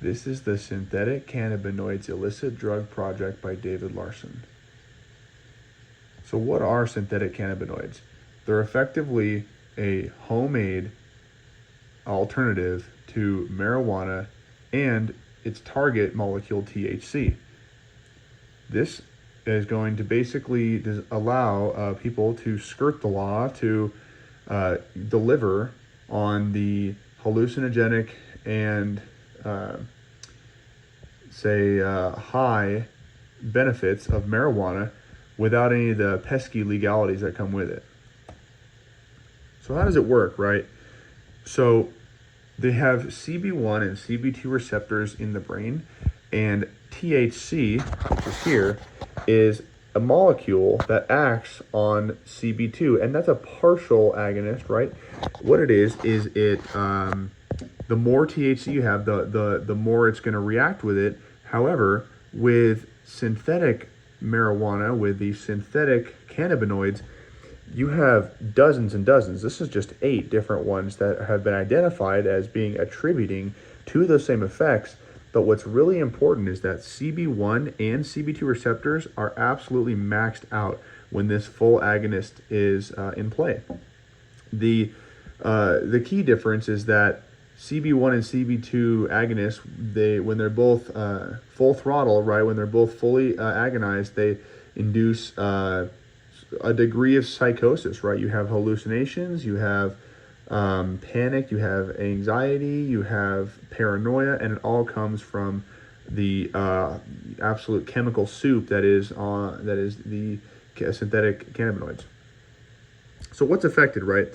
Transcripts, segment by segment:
This is the Synthetic Cannabinoids Illicit Drug Project by David Larson. So what are synthetic cannabinoids? They're effectively a homemade alternative to marijuana and its target molecule THC. This is going to basically allow people to skirt the law to deliver on the hallucinogenic and high benefits of marijuana without any of the pesky legalities that come with it. So how does it work, right? So they have CB1 and CB2 receptors in the brain, and THC, which is here, is a molecule that acts on CB2, and that's a partial agonist, right? What it is it the more THC you have, the more it's going to react with it. However, with synthetic marijuana, with the synthetic cannabinoids, you have dozens and dozens. This is just 8 different ones that have been identified as being attributing to those same effects. But what's really important is that CB1 and CB2 receptors are absolutely maxed out when this full agonist is in play. The key difference is that CB1 and CB2 agonists, when they're both full throttle, right, when they're both fully agonized, they induce a degree of psychosis, right? You have hallucinations, you have panic, you have anxiety, you have paranoia, and it all comes from the absolute chemical soup that is the synthetic cannabinoids. So what's affected, right?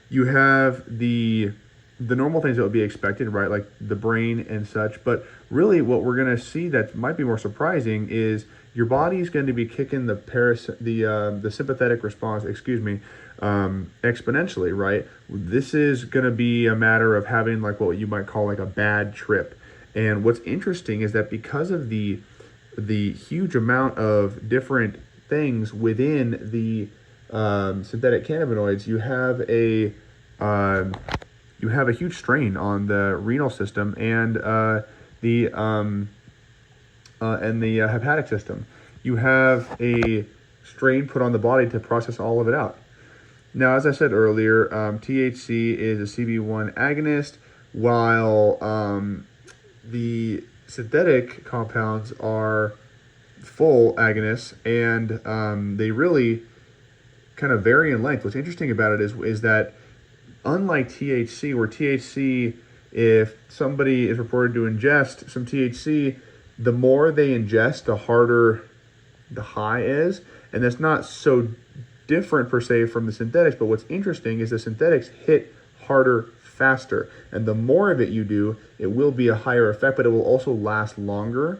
You have the normal things that would be expected, right, like the brain and such. But really what we're going to see that might be more surprising is your body is going to be kicking the sympathetic response, exponentially, right? This is going to be a matter of having like what you might call like a bad trip. And what's interesting is that because of the huge amount of different things within the synthetic cannabinoids, you have a huge strain on the renal system and the hepatic system. You have a strain put on the body to process all of it out. Now, as I said earlier, THC is a CB1 agonist, while the synthetic compounds are full agonists, and they really kind of vary in length. What's interesting about it is that unlike THC, where THC, if somebody is reported to ingest some THC, the more they ingest, the harder the high is. And that's not so different per se from the synthetics, but what's interesting is the synthetics hit harder faster. And the more of it you do, it will be a higher effect, but it will also last longer.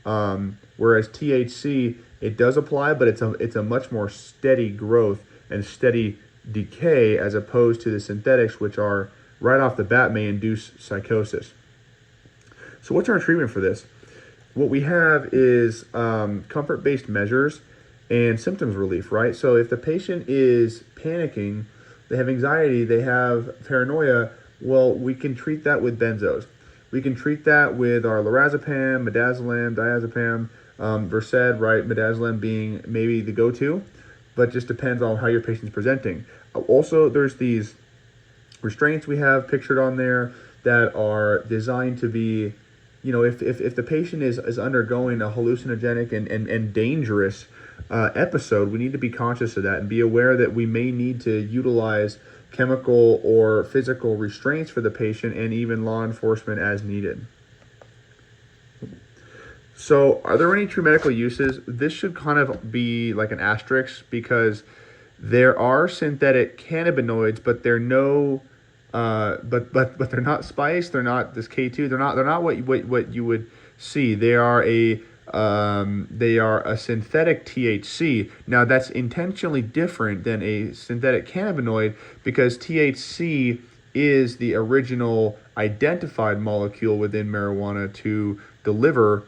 Whereas THC, it does apply, but it's a much more steady growth and steady decay, as opposed to the synthetics, which are right off the bat may induce psychosis. So what's our treatment for this? What we have is comfort-based measures and symptoms relief, right? So if the patient is panicking, they have anxiety, they have paranoia, well, we can treat that with benzos. We can treat that with our lorazepam, midazolam, diazepam, Versed, right? Midazolam being maybe the go-to, but just depends on how your patient's presenting. Also, there's these restraints we have pictured on there that are designed to be, if the patient is undergoing a hallucinogenic and dangerous episode, we need to be conscious of that and be aware that we may need to utilize chemical or physical restraints for the patient and even law enforcement as needed. So are there any true medical uses? This should kind of be like an asterisk, because there are synthetic cannabinoids, but they're but they're not spice. They're not this K2. They're not what you would see. They are a synthetic THC. Now that's intentionally different than a synthetic cannabinoid, because THC is the original identified molecule within marijuana to deliver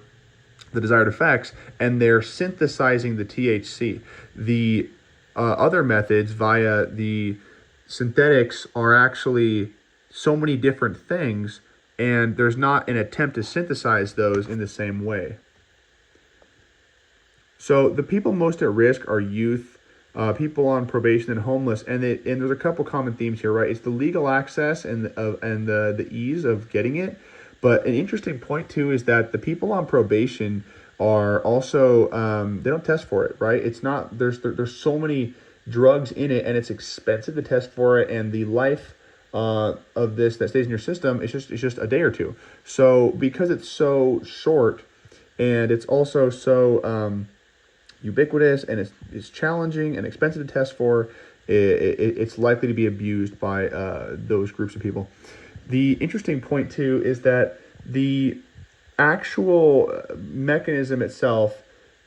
the desired effects, and they're synthesizing the THC. The other methods via the synthetics are actually so many different things and there's not an attempt to synthesize those in the same way. So the people most at risk are youth, people on probation, and homeless. And there's a couple common themes here, right? It's the legal access and the ease of getting it. But an interesting point too is that the people on probation are also they don't test for it, right? It's not there's so many drugs in it, and it's expensive to test for it, and the life of this that stays in your system it's just a day or two. So because it's so short, and it's also so ubiquitous, and it's challenging and expensive to test for, it's likely to be abused by those groups of people. The interesting point too is that the actual mechanism itself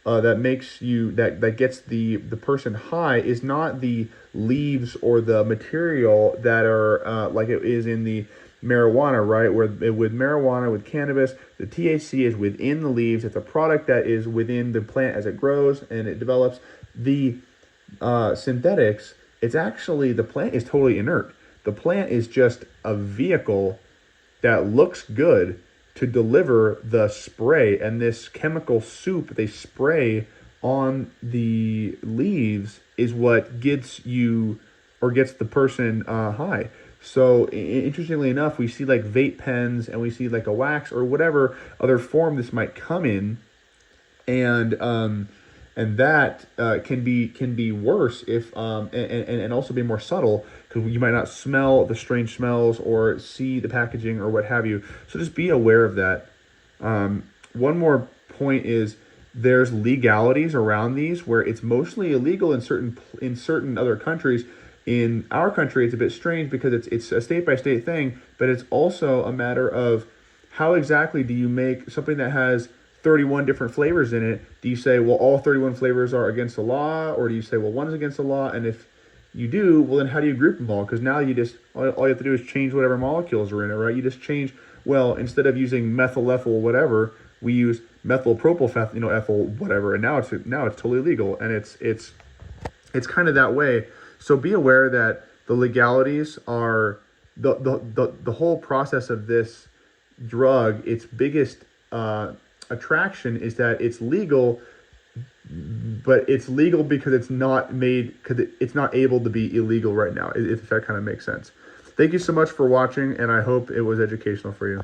that gets the person high is not the leaves or the material that are like it is in the marijuana, right? Where with marijuana, with cannabis, the THC is within the leaves. It's a product that is within the plant as it grows and it develops. The synthetics, it's actually, the plant is totally inert. The plant is just a vehicle that looks good to deliver the spray, and this chemical soup they spray on the leaves is what gets you or gets the person high. So interestingly enough, we see like vape pens, and we see like a wax or whatever other form this might come in, and that can be worse if and also be more subtle, because you might not smell the strange smells or see the packaging or what have you. So just be aware of that. One more point is there's legalities around these where it's mostly illegal in certain other countries. In our country, it's a bit strange because it's a state-by-state thing, but it's also a matter of how exactly do you make something that has 31 different flavors in it. Do you say, well, all 31 flavors are against the law, or do you say, well, one is against the law? And if you do, well, then how do you group them all? Because now all you have to do is change whatever molecules are in it, right? You just change, well, instead of using methyl ethyl whatever, we use methyl propyl ethyl whatever, and now it's totally legal, and it's kind of that way. So be aware that the legalities are the whole process of this drug. Its biggest attraction is that it's legal, but it's legal because it's not able to be illegal right now, if that kind of makes sense. Thank you so much for watching, and I hope it was educational for you.